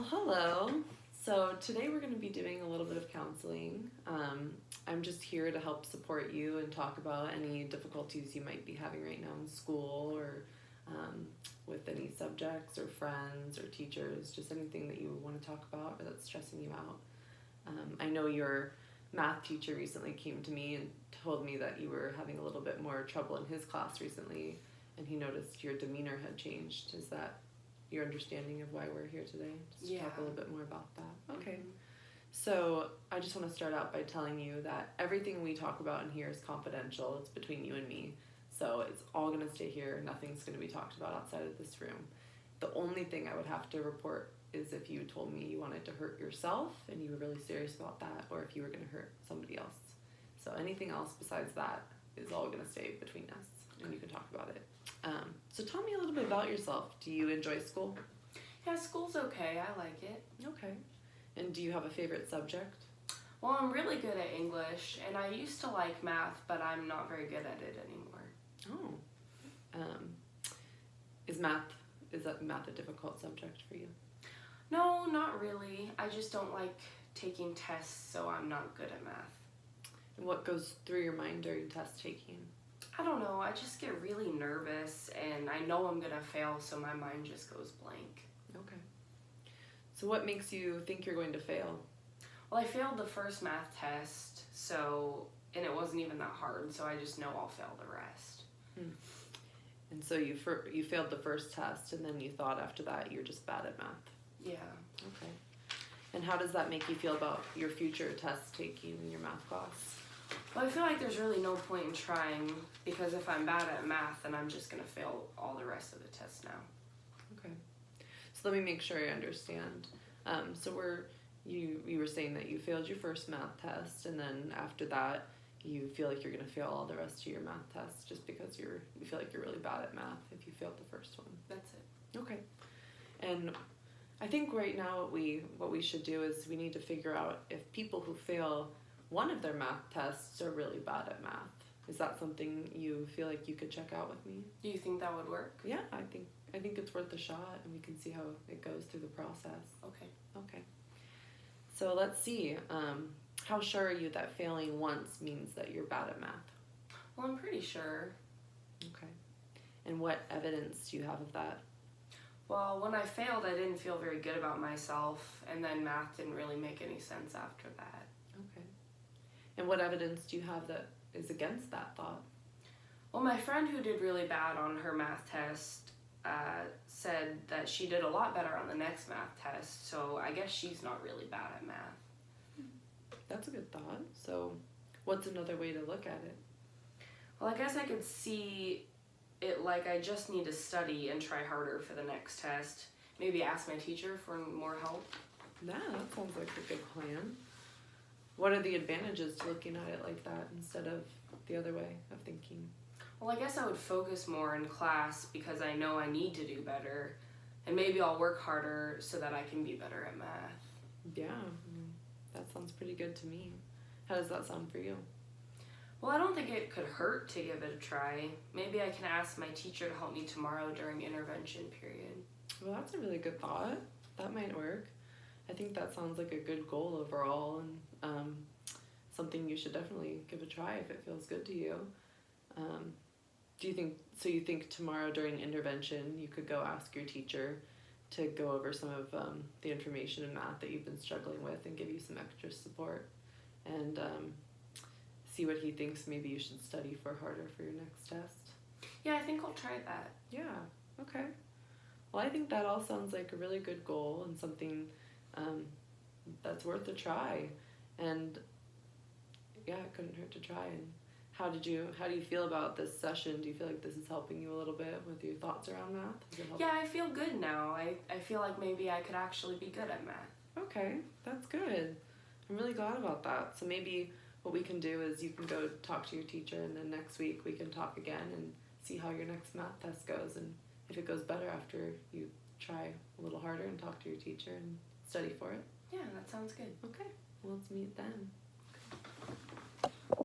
Hello. So today we're going to be doing a little bit of counseling. I'm just here to help support you and talk about any difficulties you might be having right now in school or with any subjects or friends or teachers, just anything that you want to talk about or that's stressing you out. I know your math teacher recently came to me and told me that you were having a little bit more trouble in his class recently, and he noticed your demeanor had changed. Is that your understanding of why we're here today? Just to talk a little bit more about that. Okay. Mm-hmm. So I just want to start out by telling you that everything we talk about in here is confidential. It's between you and me. So it's all going to stay here. Nothing's going to be talked about outside of this room. The only thing I would have to report is if you told me you wanted to hurt yourself and you were really serious about that, or if you were going to hurt somebody else. So anything else besides that is all going to stay between us, and you can talk about it. So tell me a little bit about yourself. Do you enjoy school? Yeah, school's okay. I like it. Okay. And do you have a favorite subject? Well, I'm really good at English, and I used to like math, but I'm not very good at it anymore. Oh. Is that math a difficult subject for you? No, not really. I just don't like taking tests, so I'm not good at math. And what goes through your mind during test taking? I don't know. I just get really nervous, and I know I'm going to fail, so my mind just goes blank. Okay. So what makes you think you're going to fail? Well, I failed the first math test, and it wasn't even that hard, so I just know I'll fail the rest. And so you failed the first test, and then you thought after that you're just bad at math. Yeah. Okay. And how does that make you feel about your future test taking in your math class? Well, I feel like there's really no point in trying, because if I'm bad at math, then I'm just going to fail all the rest of the tests now. Okay. So let me make sure I understand. You were saying that you failed your first math test, and then after that you feel like you're going to fail all the rest of your math tests just because you feel like you're really bad at math if you failed the first one. That's it. Okay. And I think right now what we should do is we need to figure out if people who fail one of their math tests are really bad at math. Is that something you feel like you could check out with me? Do you think that would work? Yeah, I think it's worth a shot, and we can see how it goes through the process. Okay. Okay. So let's see. How sure are you that failing once means that you're bad at math? Well, I'm pretty sure. Okay. And what evidence do you have of that? Well, when I failed, I didn't feel very good about myself, and then math didn't really make any sense after that. Okay. And what evidence do you have that is against that thought? Well, my friend who did really bad on her math test said that she did a lot better on the next math test, so I guess she's not really bad at math. That's a good thought. So what's another way to look at it? Well, I guess I could see it like I just need to study and try harder for the next test. Maybe ask my teacher for more help. Yeah, that sounds like a good plan. What are the advantages to looking at it like that instead of the other way of thinking? Well, I guess I would focus more in class because I know I need to do better, and maybe I'll work harder so that I can be better at math. Yeah, that sounds pretty good to me. How does that sound for you? Well, I don't think it could hurt to give it a try. Maybe I can ask my teacher to help me tomorrow during intervention period. Well, that's a really good thought. That might work. I think that sounds like a good goal overall, and something you should definitely give a try if it feels good to you. You think tomorrow during intervention you could go ask your teacher to go over some of the information in math that you've been struggling with and give you some extra support, and see what he thinks maybe you should study for harder for your next test? Yeah, I think I'll try that. Yeah, okay. Well, I think that all sounds like a really good goal and something that's worth a try. And yeah, it couldn't hurt to try. And how do you feel about this session? Do you feel like this is helping you a little bit with your thoughts around math? Yeah, I feel good now. I feel like maybe I could actually be good at math. Okay, that's good. I'm really glad about that. So maybe what we can do is you can go talk to your teacher, and then next week we can talk again and see how your next math test goes, and if it goes better after you try a little harder and talk to your teacher and study for it. Yeah, that sounds good. Okay, well, let's meet then.